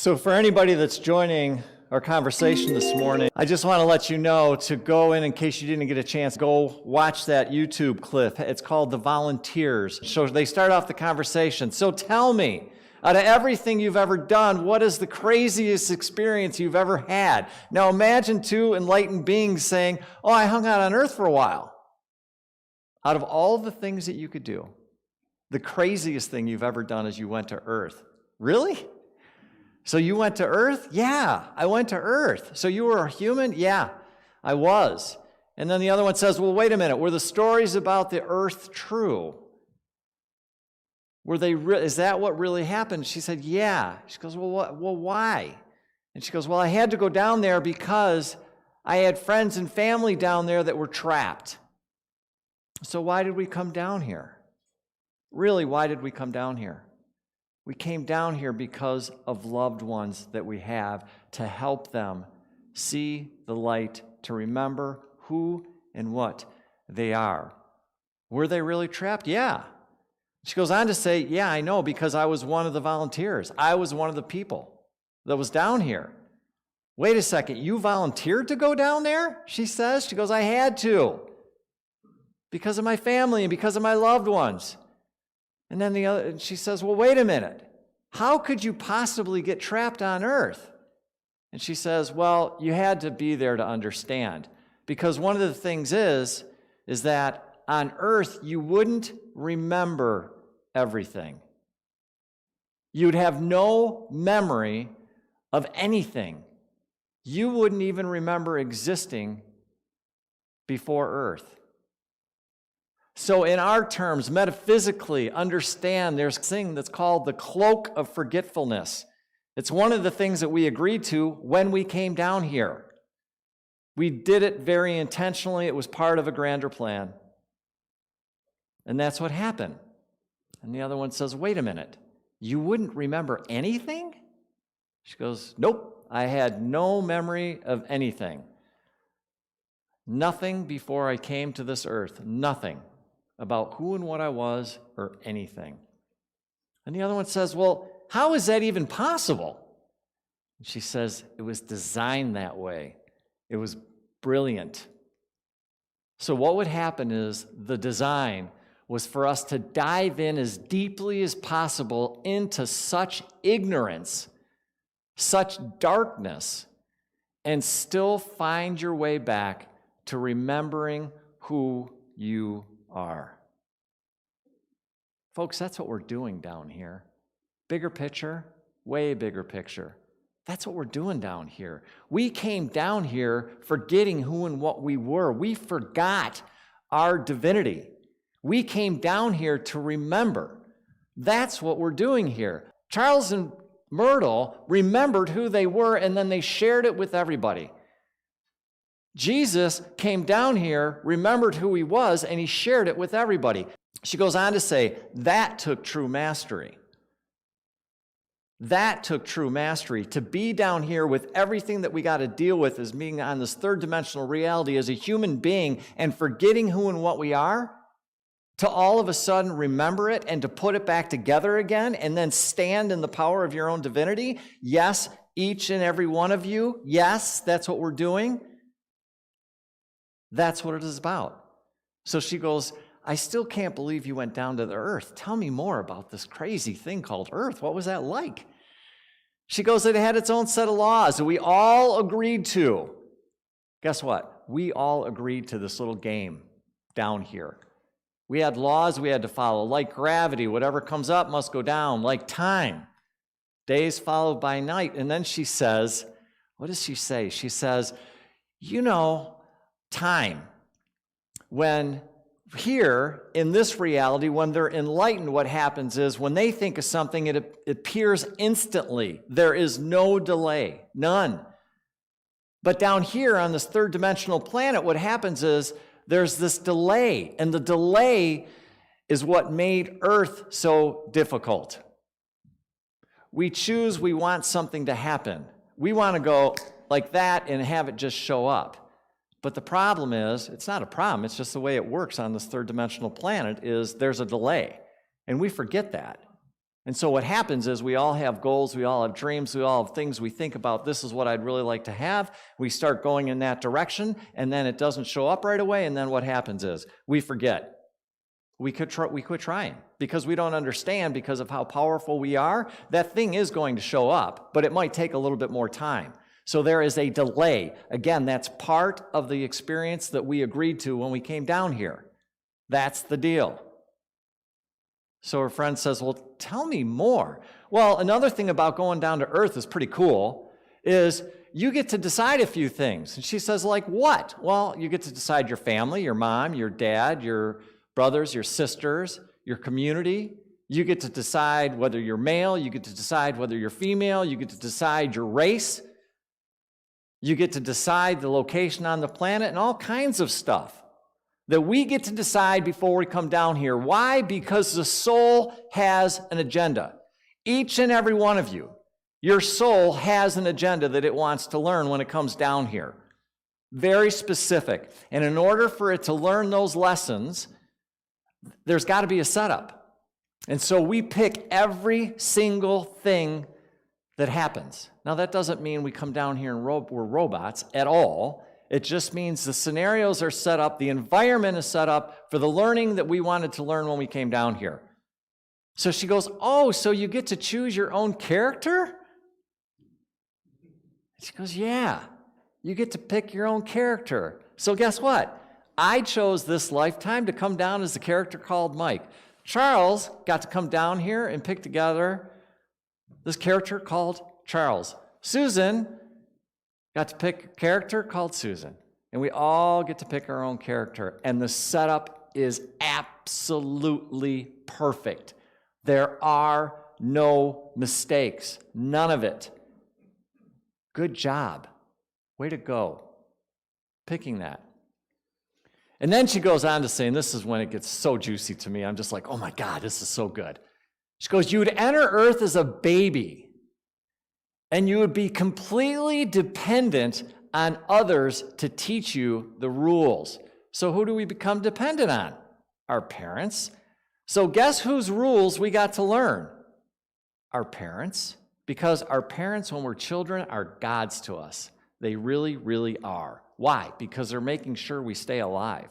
So for anybody that's joining our conversation this morning, I just want to let you know to go in case you didn't get a chance, go watch that YouTube clip. It's called The Volunteers. So they start off the conversation. So tell me, out of everything you've ever done, what is the craziest experience you've ever had? Now imagine two enlightened beings saying, oh, I hung out on earth for a while. Out of all the things that you could do, the craziest thing you've ever done is you went to earth. Really? So you went to earth? Yeah, I went to earth. So you were a human? Yeah, I was. And then the other one says, well, wait a minute. Were the stories about the earth true? Is that what really happened? She said, yeah. She goes, well, why? And she goes, well, I had to go down there because I had friends and family down there that were trapped. So why did we come down here? Really, why did we come down here? We came down here because of loved ones that we have to help them see the light, to remember who and what they are. Were they really trapped? Yeah. She goes on to say, yeah, I know, because I was one of the volunteers. I was one of the people that was down here. Wait a second, you volunteered to go down there? She says. She goes, I had to, because of my family and because of my loved ones. And then she says, well, wait a minute. How could you possibly get trapped on earth? And she says, well, you had to be there to understand. Because one of the things is that on earth, you wouldn't remember everything. You'd have no memory of anything. You wouldn't even remember existing before earth. So in our terms, metaphysically, understand there's a thing that's called the cloak of forgetfulness. It's one of the things that we agreed to when we came down here. We did it very intentionally. It was part of a grander plan. And that's what happened. And the other one says, wait a minute, you wouldn't remember anything? She goes, nope, I had no memory of anything. Nothing before I came to this earth, nothing about who and what I was or anything. And the other one says, well, how is that even possible? And she says, it was designed that way. It was brilliant. So what would happen is the design was for us to dive in as deeply as possible into such ignorance, such darkness, and still find your way back to remembering who you are. Folks, that's what we're doing down here. Bigger picture, way bigger picture. That's what we're doing down here. We came down here forgetting who and what we were. We forgot our divinity. We came down here to remember. That's what we're doing here. Charles and Myrtle remembered who they were, and then they shared it with everybody. Jesus came down here, remembered who he was, and he shared it with everybody. She goes on to say, that took true mastery. That took true mastery. To be down here with everything that we got to deal with as being on this third dimensional reality as a human being and forgetting who and what we are, to all of a sudden remember it and to put it back together again and then stand in the power of your own divinity. Yes, each and every one of you. Yes, that's what we're doing. That's what it is about. So she goes, I still can't believe you went down to the earth. Tell me more about this crazy thing called earth. What was that like? She goes, it had its own set of laws that we all agreed to. Guess what? We all agreed to this little game down here. We had laws we had to follow, like gravity. Whatever comes up must go down, like time. Days followed by night. And then she says, what does she say? She says, you know, time. When here, in this reality, when they're enlightened, what happens is when they think of something, it appears instantly. There is no delay, none. But down here on this third dimensional planet, what happens is there's this delay, and the delay is what made Earth so difficult. We want something to happen. We want to go like that and have it just show up. But the problem is, it's not a problem, it's just the way it works on this third dimensional planet, is there's a delay. And we forget that. And so what happens is we all have goals, we all have dreams, we all have things we think about, this is what I'd really like to have. We start going in that direction, and then it doesn't show up right away, and then what happens is we forget. We quit trying because we don't understand, because of how powerful we are. That thing is going to show up, but it might take a little bit more time. So there is a delay. Again, that's part of the experience that we agreed to when we came down here. That's the deal. So her friend says, well, tell me more. Well, another thing about going down to earth is pretty cool, is you get to decide a few things. And she says, like what? Well, you get to decide your family, your mom, your dad, your brothers, your sisters, your community. You get to decide whether you're male. You get to decide whether you're female. You get to decide your race. You get to decide the location on the planet and all kinds of stuff that we get to decide before we come down here. Why? Because the soul has an agenda. Each and every one of you, your soul has an agenda that it wants to learn when it comes down here. Very specific. And in order for it to learn those lessons, there's got to be a setup. And so we pick every single thing that happens. Now, that doesn't mean we come down here and we're robots at all. It just means the scenarios are set up, the environment is set up for the learning that we wanted to learn when we came down here. So she goes, oh, so you get to choose your own character? She goes, yeah, you get to pick your own character. So guess what? I chose this lifetime to come down as a character called Mike. Charles got to come down here and pick together this character called Charles. Susan got to pick a character called Susan. And we all get to pick our own character. And the setup is absolutely perfect. There are no mistakes. None of it. Good job. Way to go. Picking that. And then she goes on to say, and this is when it gets so juicy to me, I'm just like, oh my God, this is so good. She goes, you would enter earth as a baby, and you would be completely dependent on others to teach you the rules. So who do we become dependent on? Our parents. So guess whose rules we got to learn? Our parents. Because our parents, when we're children, are gods to us. They really, really are. Why? Because they're making sure we stay alive.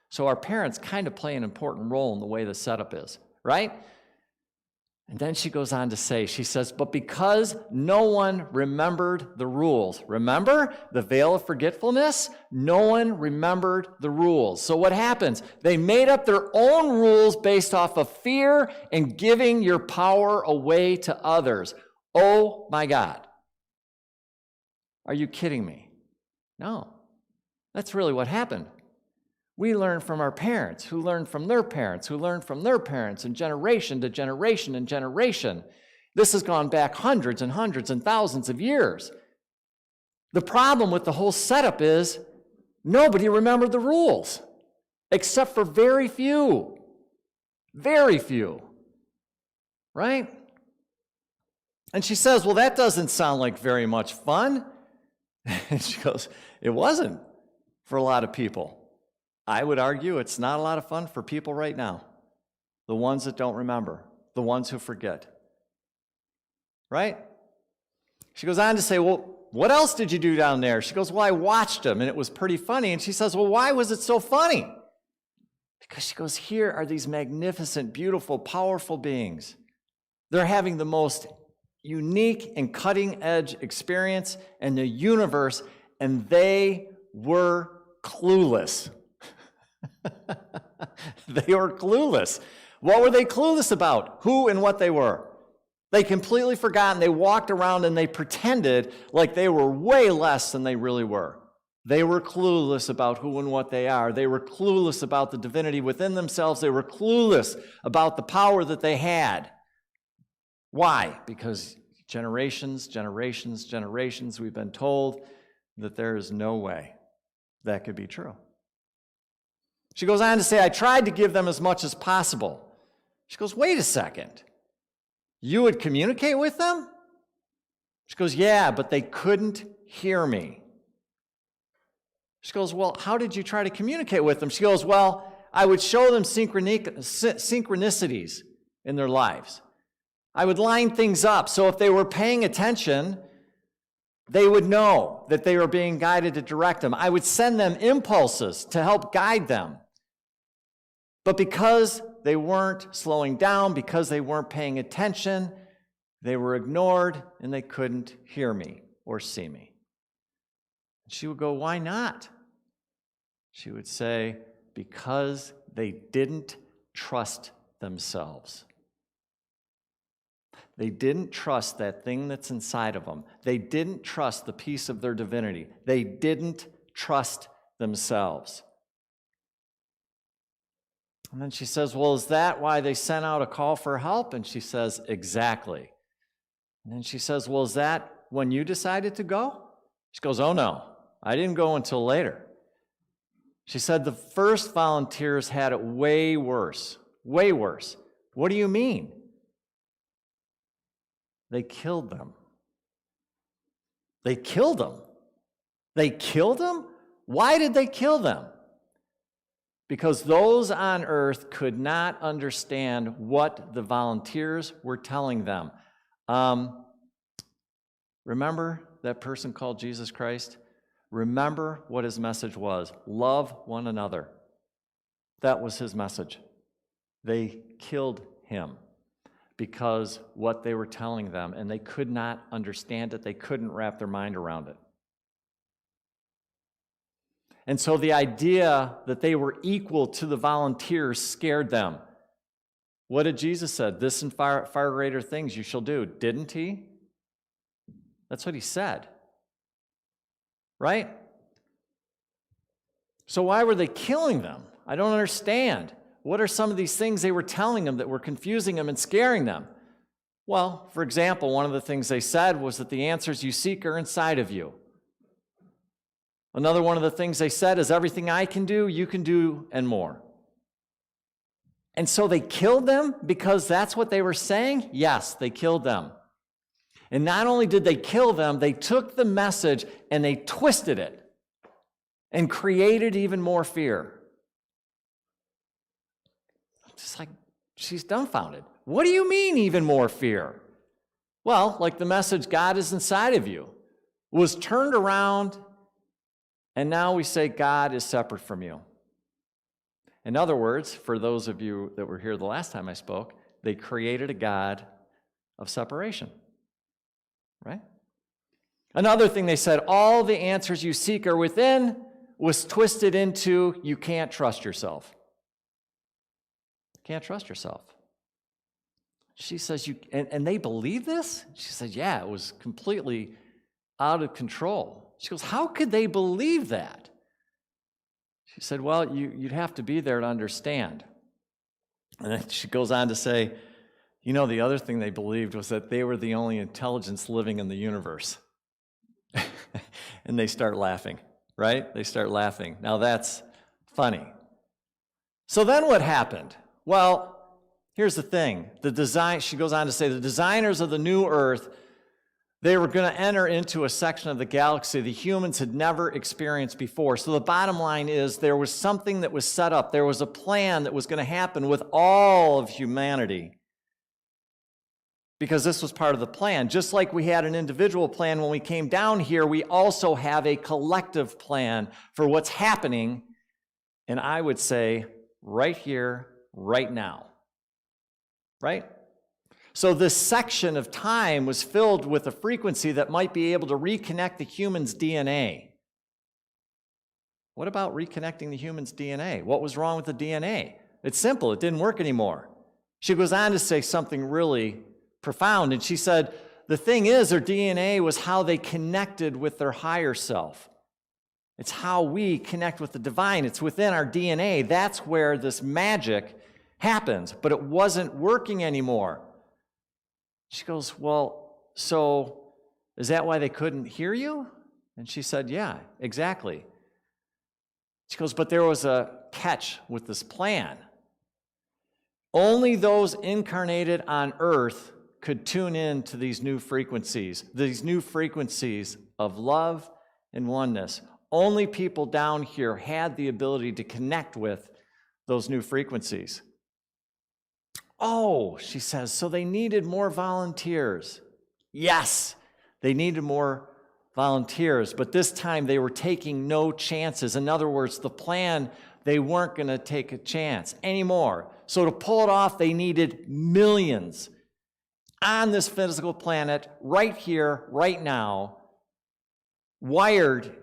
So our parents kind of play an important role in the way the setup is, right? And then she goes on to say, she says, but because no one remembered the rules, remember the veil of forgetfulness? No one remembered the rules. So what happens? They made up their own rules based off of fear and giving your power away to others. Oh my God. Are you kidding me? No. That's really what happened. We learn from our parents, who learned from their parents, who learned from their parents, and generation to generation and generation. This has gone back hundreds and hundreds and thousands of years. The problem with the whole setup is nobody remembered the rules, except for very few. Very few. Right? And she says, well, that doesn't sound like very much fun. And she goes, it wasn't for a lot of people. I would argue it's not a lot of fun for people right now. The ones that don't remember, the ones who forget. Right? She goes on to say, well, what else did you do down there? She goes, well, I watched them, and it was pretty funny. And she says, well, why was it so funny? Because she goes, here are these magnificent, beautiful, powerful beings. They're having the most unique and cutting-edge experience in the universe, and they were clueless. They were clueless. What were they clueless about? Who and what they were. They completely forgot, and they walked around and they pretended like they were way less than they really were. They were clueless about who and what they are. They were clueless about the divinity within themselves. They were clueless about the power that they had. Why? Because generations, we've been told that there is no way that could be true. She goes on to say, I tried to give them as much as possible. She goes, wait a second. You would communicate with them? She goes, yeah, but they couldn't hear me. She goes, well, how did you try to communicate with them? She goes, well, I would show them synchronicities in their lives. I would line things up so if they were paying attention, they would know that they were being guided to direct them. I would send them impulses to help guide them. But because they weren't slowing down, because they weren't paying attention, they were ignored and they couldn't hear me or see me. She would go, why not? She would say, because they didn't trust themselves. They didn't trust that thing that's inside of them. They didn't trust the piece of their divinity. They didn't trust themselves. And then she says, well, is that why they sent out a call for help? And she says, exactly. And then she says, well, is that when you decided to go? She goes, oh no, I didn't go until later. She said the first volunteers had it way worse, way worse. What do you mean? They killed them. They killed them. They killed them? Why did they kill them? Because those on earth could not understand what the volunteers were telling them. Remember that person called Jesus Christ? Remember what his message was. Love one another. That was his message. They killed him because what they were telling them, and they could not understand it. They couldn't wrap their mind around it. And so the idea that they were equal to the volunteers scared them. What did Jesus say? This and far greater things you shall do. Didn't he? That's what he said. Right? So why were they killing them? I don't understand. What are some of these things they were telling them that were confusing them and scaring them? Well, for example, one of the things they said was that the answers you seek are inside of you. Another one of the things they said is everything I can do, you can do, and more. And so they killed them because that's what they were saying? Yes, they killed them. And not only did they kill them, they took the message and they twisted it and created even more fear. I'm just like, she's dumbfounded. What do you mean even more fear? Well, like the message, God is inside of you, was turned around, and now we say God is separate from you. In other words, for those of you that were here the last time I spoke, they created a God of separation. Right? Another thing they said, all the answers you seek are within, was twisted into you can't trust yourself. Can't trust yourself. She says, and they believe this? She said, yeah, it was completely out of control. She goes, how could they believe that? She said, well, you'd have to be there to understand. And then she goes on to say, you know, the other thing they believed was that they were the only intelligence living in the universe. And they start laughing, right? They start laughing. Now that's funny. So then what happened? Well, here's the thing. She goes on to say, the designers of the new earth, they were going to enter into a section of the galaxy the humans had never experienced before. So the bottom line is there was something that was set up. There was a plan that was going to happen with all of humanity. Because this was part of the plan. Just like we had an individual plan when we came down here, we also have a collective plan for what's happening, and I would say right here, right now. Right? So this section of time was filled with a frequency that might be able to reconnect the human's DNA. What about reconnecting the human's DNA? What was wrong with the DNA? It's simple. It didn't work anymore. She goes on to say something really profound, and she said, the thing is, their DNA was how they connected with their higher self. It's how we connect with the divine. It's within our DNA. That's where this magic happens, but it wasn't working anymore. She goes, well, so is that why they couldn't hear you? And she said, yeah, exactly. She goes, but there was a catch with this plan. Only those incarnated on earth could tune in to these new frequencies of love and oneness. Only people down here had the ability to connect with those new frequencies. Oh, she says, so they needed more volunteers. Yes, they needed more volunteers, but this time they were taking no chances. In other words, the plan, they weren't going to take a chance anymore. So to pull it off, they needed millions on this physical planet, right here, right now, wired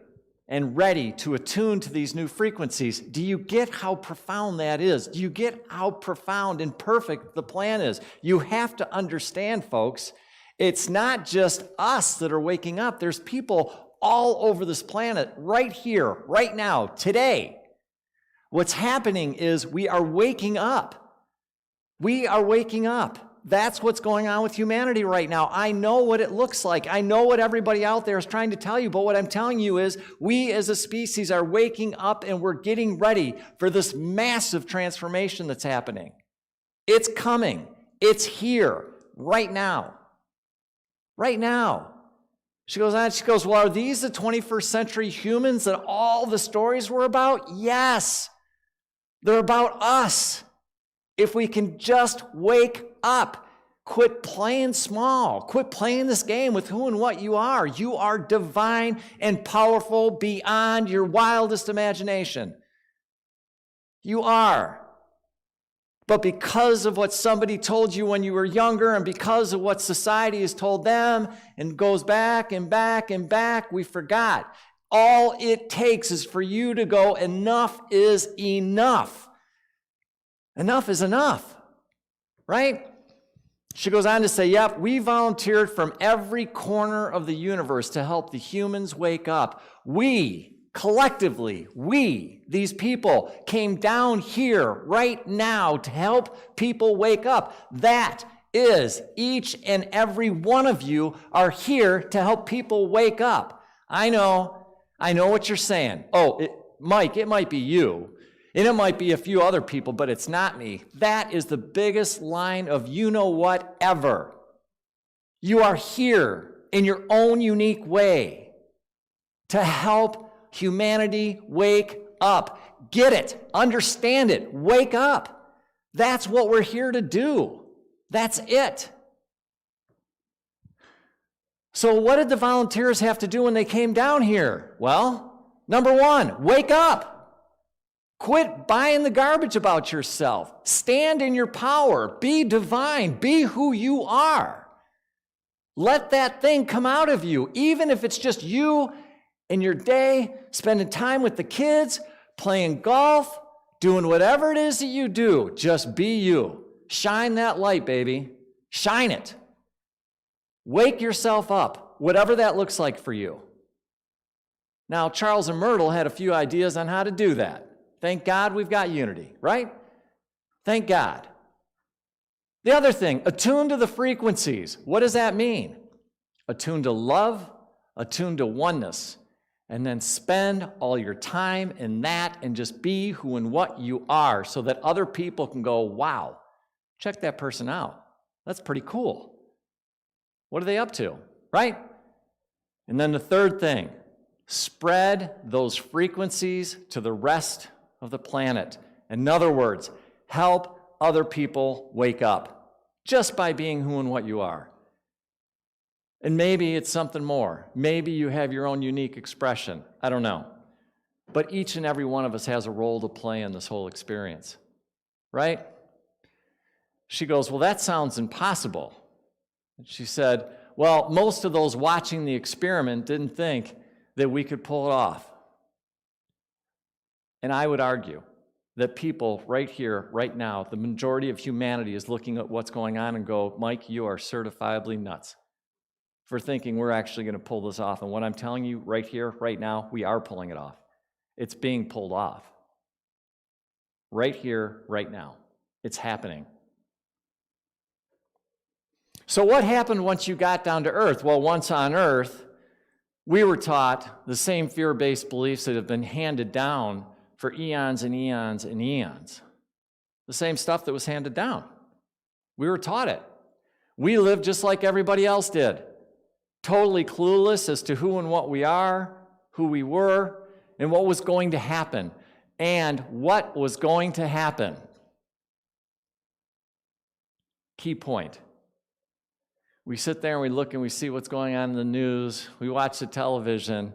and ready to attune to these new frequencies. Do you get how profound that is? Do you get how profound and perfect the plan is? You have to understand, folks, it's not just us that are waking up. There's people all over this planet right here, right now, today. What's happening is we are waking up. We are waking up. That's what's going on with humanity right now. I know what it looks like. I know what everybody out there is trying to tell you, but what I'm telling you is we as a species are waking up and we're getting ready for this massive transformation that's happening. It's coming. It's here right now. Right now. She goes on, she goes, well, are these the 21st century humans that all the stories were about? Yes. They're about us. If we can just wake up, quit playing small, quit playing this game with who and what you are. You are divine and powerful beyond your wildest imagination. You are. But because of what somebody told you when you were younger and because of what society has told them and goes back and back and back, we forgot. All it takes is for you to go, enough is enough. Enough is enough, right? She goes on to say, yep, we volunteered from every corner of the universe to help the humans wake up. We, collectively, these people, came down here right now to help people wake up. That is, each and every one of you are here to help people wake up. I know what you're saying. Oh, Mike, it might be you. And it might be a few other people, but it's not me. That is the biggest line of you-know-what ever. You are here in your own unique way to help humanity wake up. Get it. Understand it. Wake up. That's what we're here to do. That's it. So what did the volunteers have to do when they came down here? Well, number one, wake up. Quit buying the garbage about yourself. Stand in your power. Be divine. Be who you are. Let that thing come out of you, even if it's just you in your day, spending time with the kids, playing golf, doing whatever it is that you do. Just be you. Shine that light, baby. Shine it. Wake yourself up, whatever that looks like for you. Now, Charles and Myrtle had a few ideas on how to do that. Thank God we've got unity, right? Thank God. The other thing, attune to the frequencies. What does that mean? Attune to love, attune to oneness, and then spend all your time in that and just be who and what you are so that other people can go, wow, check that person out. That's pretty cool. What are they up to, right? And then the third thing, spread those frequencies to the rest of the planet. In other words, help other people wake up just by being who and what you are. And maybe it's something more. Maybe you have your own unique expression. I don't know. But each and every one of us has a role to play in this whole experience, right? She goes, well, that sounds impossible. And she said, well, most of those watching the experiment didn't think that we could pull it off. And I would argue that people right here, right now, the majority of humanity is looking at what's going on and go, Mike, you are certifiably nuts for thinking we're actually going to pull this off. And what I'm telling you right here, right now, we are pulling it off. It's being pulled off. Right here, right now. It's happening. So what happened once you got down to earth? Well, once on earth, we were taught the same fear-based beliefs that have been handed down for eons and eons and eons. The same stuff that was handed down. We were taught it. We lived just like everybody else did. Totally clueless as to who and what we are, who we were, and what was going to happen. And what was going to happen. Key point. We sit there and we look and we see what's going on in the news. We watch the television,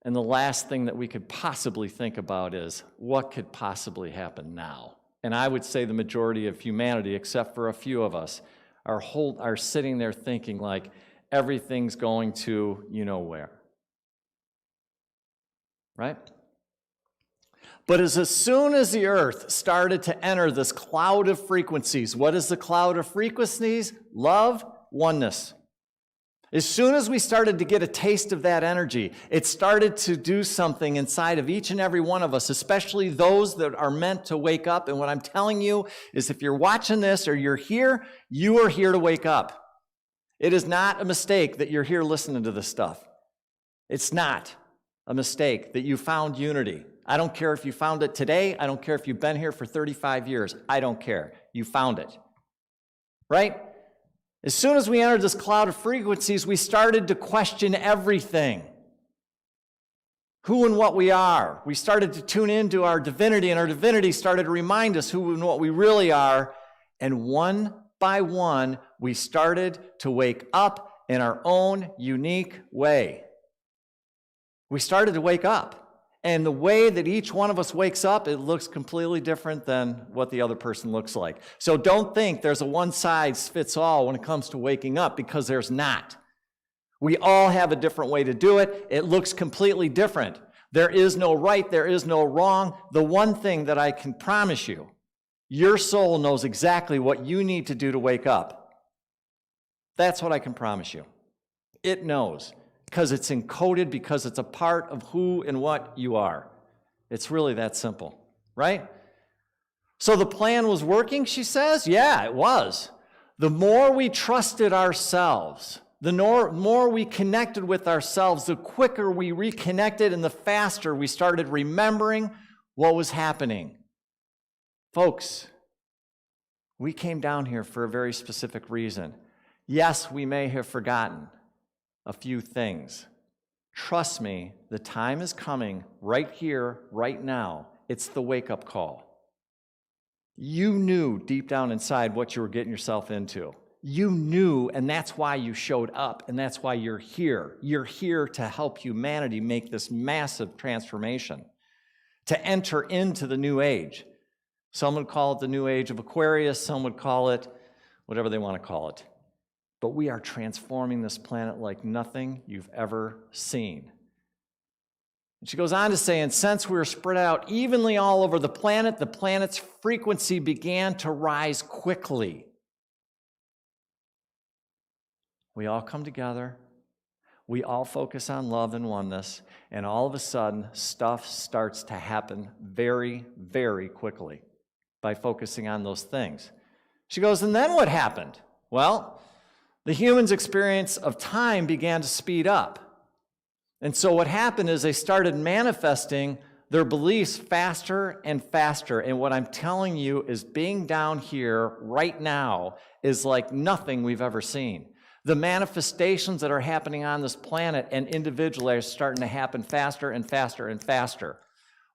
and the last thing that we could possibly think about is what could possibly happen now. And I would say the majority of humanity, except for a few of us, are sitting there thinking like everything's going to where. Right? But as soon as the earth started to enter this cloud of frequencies, what is the cloud of frequencies? Love, oneness. As soon as we started to get a taste of that energy, it started to do something inside of each and every one of us, especially those that are meant to wake up. And what I'm telling you is if you're watching this or you're here, you are here to wake up. It is not a mistake that you're here listening to this stuff. It's not a mistake that you found unity. I don't care if you found it today. I don't care if you've been here for 35 years. I don't care. You found it. Right? As soon as we entered this cloud of frequencies, we started to question everything. Who and what we are. We started to tune into our divinity, and our divinity started to remind us who and what we really are. And one by one, we started to wake up in our own unique way. We started to wake up. And the way that each one of us wakes up, it looks completely different than what the other person looks like. So don't think there's a one-size-fits-all when it comes to waking up, because there's not. We all have a different way to do it. It looks completely different. There is no right, there is no wrong. The one thing that I can promise you, your soul knows exactly what you need to do to wake up. That's what I can promise you. It knows. Because it's encoded, because it's a part of who and what you are. It's really that simple, right? So the plan was working, she says? Yeah, it was. The more we trusted ourselves, the more we connected with ourselves, the quicker we reconnected and the faster we started remembering what was happening. Folks, we came down here for a very specific reason. Yes, we may have forgotten a few things. Trust me, the time is coming right here, right now. It's the wake-up call. You knew deep down inside what you were getting yourself into. You knew, and that's why you showed up, and that's why you're here. You're here to help humanity make this massive transformation, to enter into the new age. Some would call it the new age of Aquarius, some would call it whatever they want to call it. But we are transforming this planet like nothing you've ever seen. And she goes on to say, and since we were spread out evenly all over the planet's frequency began to rise quickly. We all come together, we all focus on love and oneness, and all of a sudden, stuff starts to happen very, very quickly by focusing on those things. She goes, and then what happened? Well, the humans' experience of time began to speed up. And so what happened is they started manifesting their beliefs faster and faster. And what I'm telling you is being down here right now is like nothing we've ever seen. The manifestations that are happening on this planet and individually are starting to happen faster and faster and faster.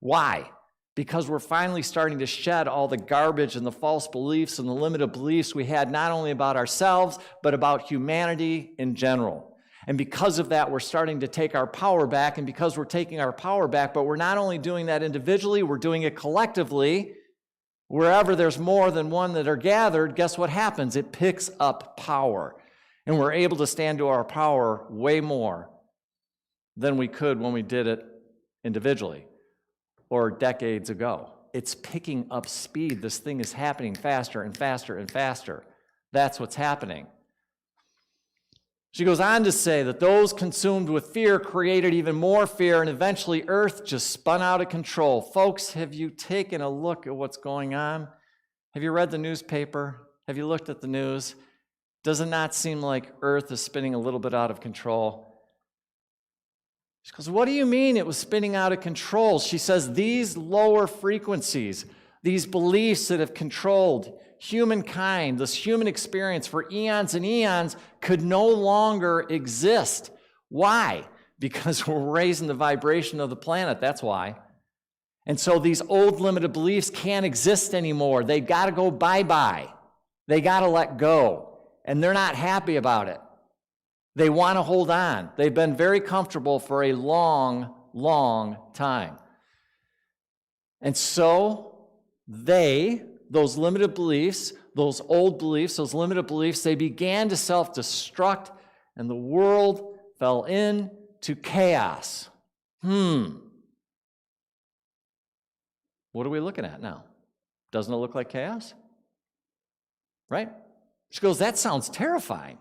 Why? Because we're finally starting to shed all the garbage and the false beliefs and the limited beliefs we had not only about ourselves, but about humanity in general. And because of that, we're starting to take our power back. And because we're taking our power back, but we're not only doing that individually, we're doing it collectively. Wherever there's more than one that are gathered, guess what happens? It picks up power. And we're able to stand to our power way more than we could when we did it individually or decades ago. It's picking up speed. This thing is happening faster and faster and faster. That's what's happening. She goes on to say that those consumed with fear created even more fear, and eventually Earth just spun out of control. Folks, have you taken a look at what's going on? Have you read the newspaper? Have you looked at the news? Does it not seem like Earth is spinning a little bit out of control? She goes, what do you mean it was spinning out of control? She says these lower frequencies, these beliefs that have controlled humankind, this human experience for eons and eons could no longer exist. Why? Because we're raising the vibration of the planet, that's why. And so these old limited beliefs can't exist anymore. They've got to go bye-bye. They got to let go, and they're not happy about it. They want to hold on. They've been very comfortable for a long, long time. And so those limited beliefs, those old beliefs, those limited beliefs, they began to self-destruct, and the world fell into chaos. What are we looking at now? Doesn't it look like chaos? Right? She goes, that sounds terrifying.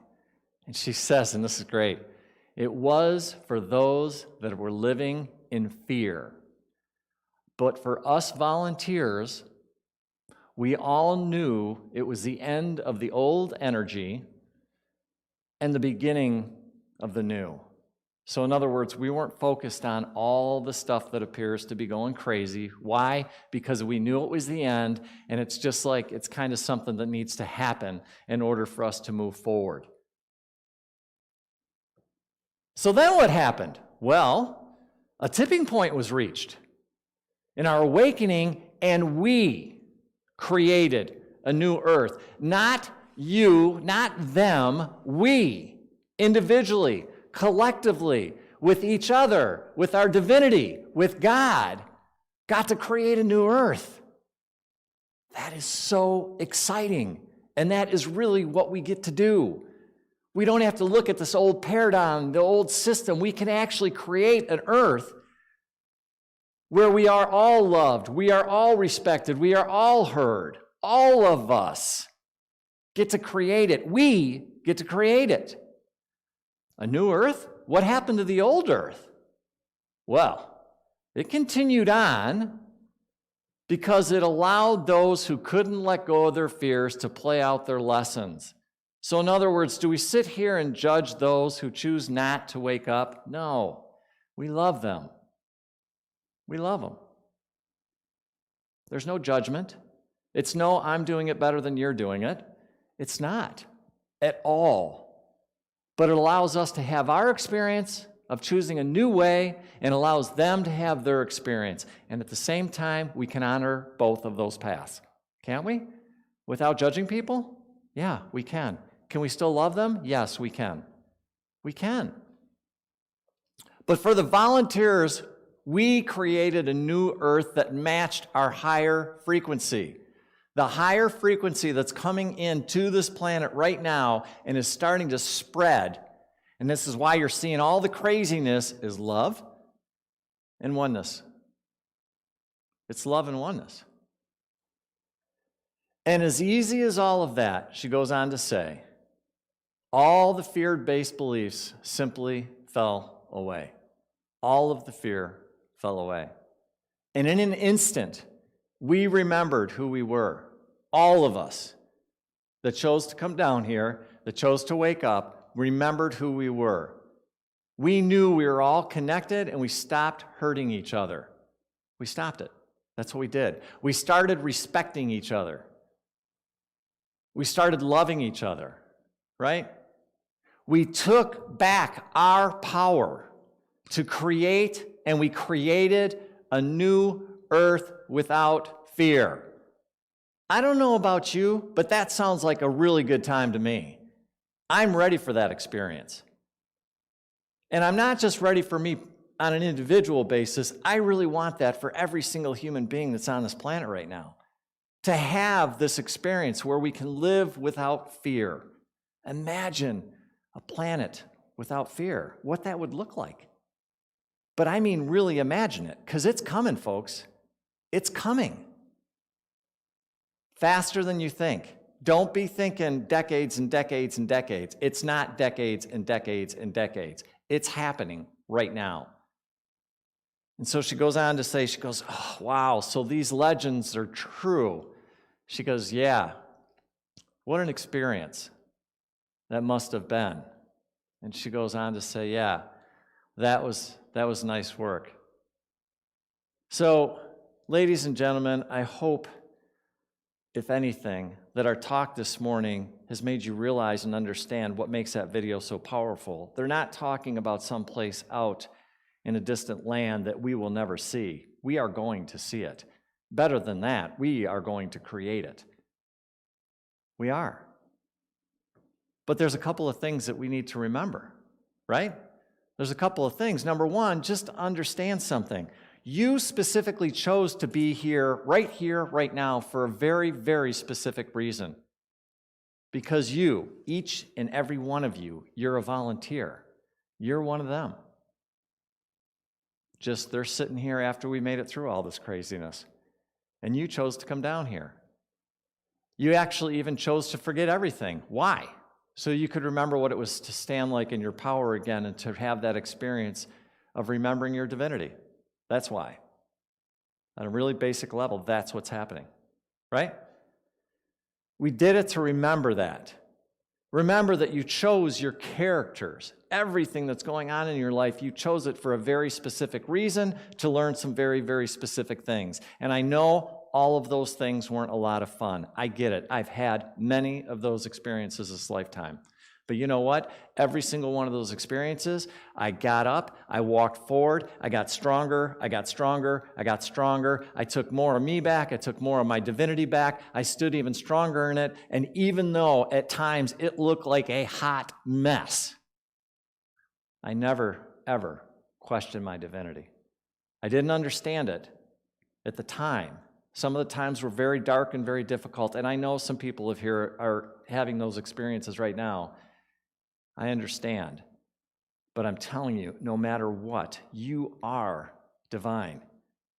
And she says, and this is great, it was for those that were living in fear. But for us volunteers, we all knew it was the end of the old energy and the beginning of the new. So in other words, we weren't focused on all the stuff that appears to be going crazy. Why? Because we knew it was the end, and it's just like it's kind of something that needs to happen in order for us to move forward. So then what happened? Well, a tipping point was reached in our awakening, and we created a new earth. Not you, not them, we, individually, collectively, with each other, with our divinity, with God, got to create a new earth. That is so exciting, and that is really what we get to do. We don't have to look at this old paradigm, the old system. We can actually create an earth where we are all loved, we are all respected, we are all heard. All of us get to create it. We get to create it. A new earth? What happened to the old earth? Well, it continued on because it allowed those who couldn't let go of their fears to play out their lessons. So in other words, do we sit here and judge those who choose not to wake up? No. We love them. We love them. There's no judgment. It's no, I'm doing it better than you're doing it. It's not at all. But it allows us to have our experience of choosing a new way and allows them to have their experience. And at the same time, we can honor both of those paths. Can't we? Without judging people? Yeah, we can. Can we still love them? Yes, we can. We can. But for the volunteers, we created a new earth that matched our higher frequency. The higher frequency that's coming into this planet right now and is starting to spread, and this is why you're seeing all the craziness, is love and oneness. It's love and oneness. And as easy as all of that, she goes on to say, all the fear-based beliefs simply fell away. All of the fear fell away. And in an instant, we remembered who we were. All of us that chose to come down here, that chose to wake up, remembered who we were. We knew we were all connected, and we stopped hurting each other. We stopped it. That's what we did. We started respecting each other. We started loving each other, right? We took back our power to create, and we created a new earth without fear. I don't know about you, but that sounds like a really good time to me. I'm ready for that experience. And I'm not just ready for me on an individual basis. I really want that for every single human being that's on this planet right now. To have this experience where we can live without fear. Imagine a planet without fear, what that would look like. But I mean, really imagine it, because it's coming, folks. It's coming. Faster than you think. Don't be thinking decades and decades and decades. It's not decades and decades and decades. It's happening right now. And so she goes on to say, she goes, oh, wow, so these legends are true. She goes, yeah, what an experience that must have been. And she goes on to say, yeah, that was nice work. So, ladies and gentlemen, I hope, if anything, that our talk this morning has made you realize and understand what makes that video so powerful. They're not talking about some place out in a distant land that we will never see. We are going to see it. Better than that, we are going to create it We are. But there's a couple of things that we need to remember, right? There's a couple of things. Number one, just understand something. You specifically chose to be here, right now, for a very, very specific reason. Because you, each and every one of you, you're a volunteer. You're one of them. Just they're sitting here after we made it through all this craziness. And you chose to come down here. You actually even chose to forget everything. Why? So you could remember what it was to stand like in your power again and to have that experience of remembering your divinity. That's why. On a really basic level, that's what's happening, right? We did it to remember that. Remember that you chose your characters. Everything that's going on in your life, you chose it for a very specific reason to learn some very, very specific things. And I know all of those things weren't a lot of fun. I get it. I've had many of those experiences this lifetime. But you know what? Every single one of those experiences, I got up, I walked forward, I got stronger, I got stronger, I got stronger. I took more of me back, I took more of my divinity back, I stood even stronger in it, and even though at times it looked like a hot mess, I never, ever questioned my divinity. I didn't understand it at the time. Some of the times were very dark and very difficult, and I know some people here are having those experiences right now. I understand, but I'm telling you, no matter what, you are divine,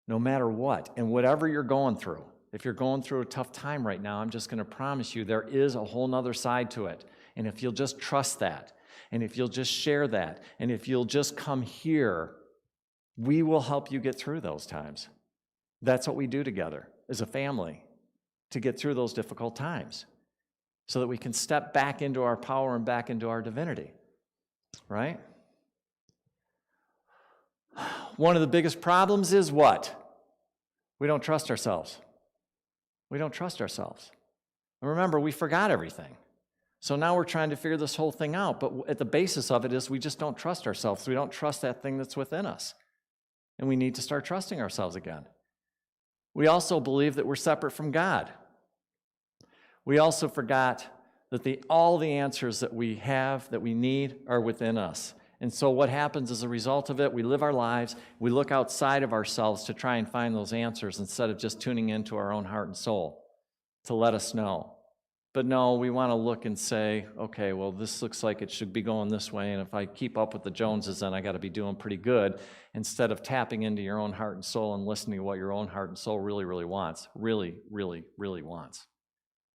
no matter what, and whatever you're going through. If you're going through a tough time right now, I'm just going to promise you there is a whole nother side to it, and if you'll just trust that, and if you'll just share that, and if you'll just come here, we will help you get through those times. That's what we do together as a family, to get through those difficult times, so that we can step back into our power and back into our divinity, right? One of the biggest problems is what? We don't trust ourselves. We don't trust ourselves. And remember, we forgot everything. So now we're trying to figure this whole thing out, but at the basis of it is we just don't trust ourselves. We don't trust that thing that's within us. And we need to start trusting ourselves again. We also believe that we're separate from God. We also forgot that all the answers that we have, that we need, are within us. And so what happens as a result of it, we live our lives, we look outside of ourselves to try and find those answers instead of just tuning into our own heart and soul to let us know. But no, we want to look and say, okay, well, this looks like it should be going this way, and if I keep up with the Joneses, then I got to be doing pretty good, instead of tapping into your own heart and soul and listening to what your own heart and soul really, really wants, really, really, really wants.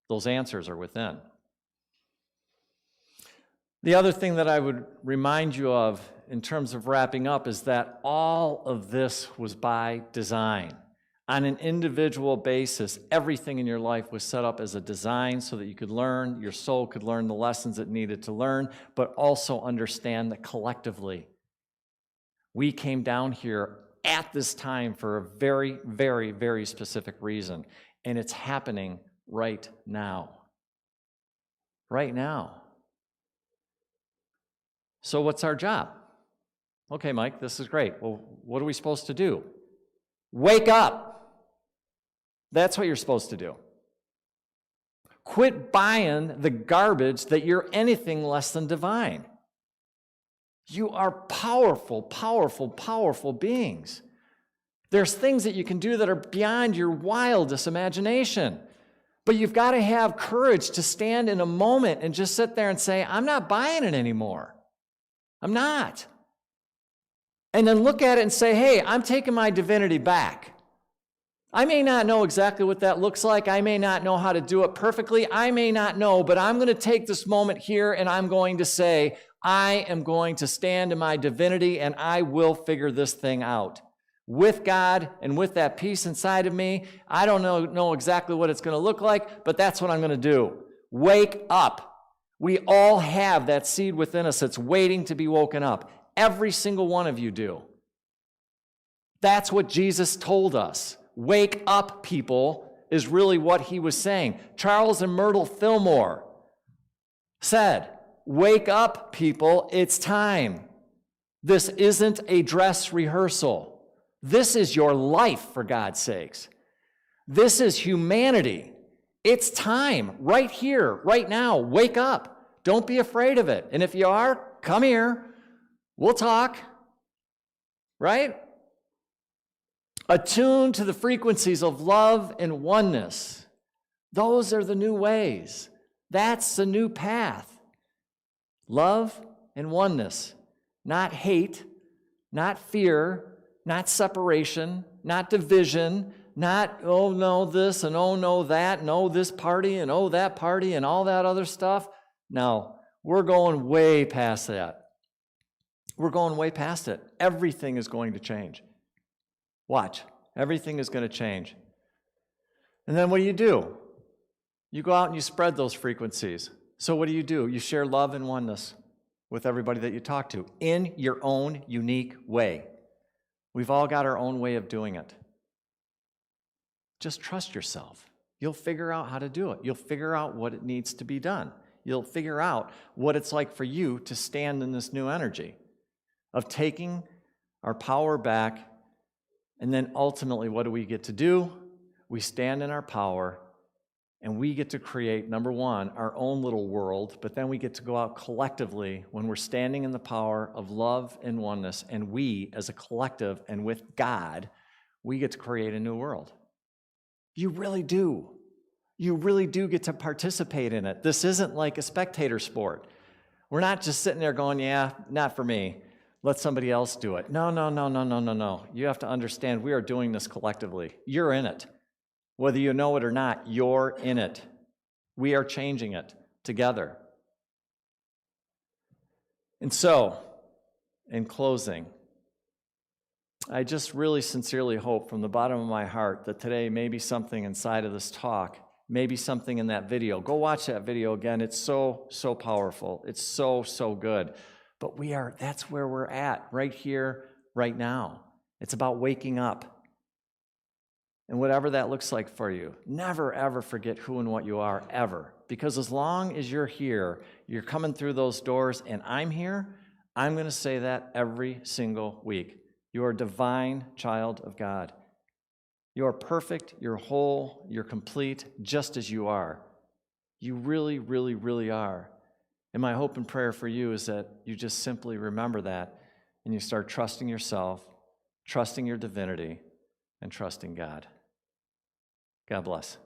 Those answers are within. The other thing that I would remind you of in terms of wrapping up is that all of this was by design. On an individual basis, everything in your life was set up as a design so that you could learn, your soul could learn the lessons it needed to learn, but also understand that collectively, we came down here at this time for a very, very, very specific reason, and it's happening right now. Right now. So what's our job? Okay, Mike, this is great. Well, what are we supposed to do? Wake up. That's what you're supposed to do. Quit buying the garbage that you're anything less than divine. You are powerful, powerful, powerful beings. There's things that you can do that are beyond your wildest imagination. But you've got to have courage to stand in a moment and just sit there and say, I'm not buying it anymore. I'm not. And then look at it and say, hey, I'm taking my divinity back. I may not know exactly what that looks like. I may not know how to do it perfectly. I may not know, but I'm going to take this moment here and I'm going to say, I am going to stand in my divinity and I will figure this thing out. With God and with that peace inside of me, I don't know exactly what it's going to look like, but that's what I'm going to do. Wake up. We all have that seed within us that's waiting to be woken up. Every single one of you do. That's what Jesus told us. Wake up, people, is really what he was saying. Charles and Myrtle Fillmore said, wake up, people, it's time. This isn't a dress rehearsal. This is your life, for God's sakes. This is humanity. It's time, right here, right now. Wake up. Don't be afraid of it. And if you are, come here. We'll talk. Right? Attune to the frequencies of love and oneness. Those are the new ways. That's the new path. Love and oneness. Not hate, not fear, not separation, not division, not, oh no, this and oh no, that, and oh, this party and oh, that party and all that other stuff. No, we're going way past that. We're going way past it. Everything is going to change. Watch. Everything is going to change. And then what do? You go out and you spread those frequencies. So what do? You share love and oneness with everybody that you talk to in your own unique way. We've all got our own way of doing it. Just trust yourself. You'll figure out how to do it. You'll figure out what it needs to be done. You'll figure out what it's like for you to stand in this new energy of taking our power back. And then ultimately, what do we get to do? We stand in our power, and we get to create, number one, our own little world, but then we get to go out collectively when we're standing in the power of love and oneness, and we, as a collective and with God, we get to create a new world. You really do. You really do get to participate in it. This isn't like a spectator sport. We're not just sitting there going, yeah, not for me. Let somebody else do it. No. You have to understand we are doing this collectively. You're in it. Whether you know it or not, you're in it. We are changing it together. And so, in closing, I just really sincerely hope from the bottom of my heart that today maybe something inside of this talk, maybe something in that video. Go watch that video again. It's so powerful. It's so good. But that's where we're at, right here, right now. It's about waking up. And whatever that looks like for you, never, ever forget who and what you are, ever. Because as long as you're here, you're coming through those doors, and I'm here, I'm going to say that every single week. You are a divine child of God. You are perfect, you're whole, you're complete, just as you are. You really, really, really are. And my hope and prayer for you is that you just simply remember that, and you start trusting yourself, trusting your divinity, and trusting God. God bless.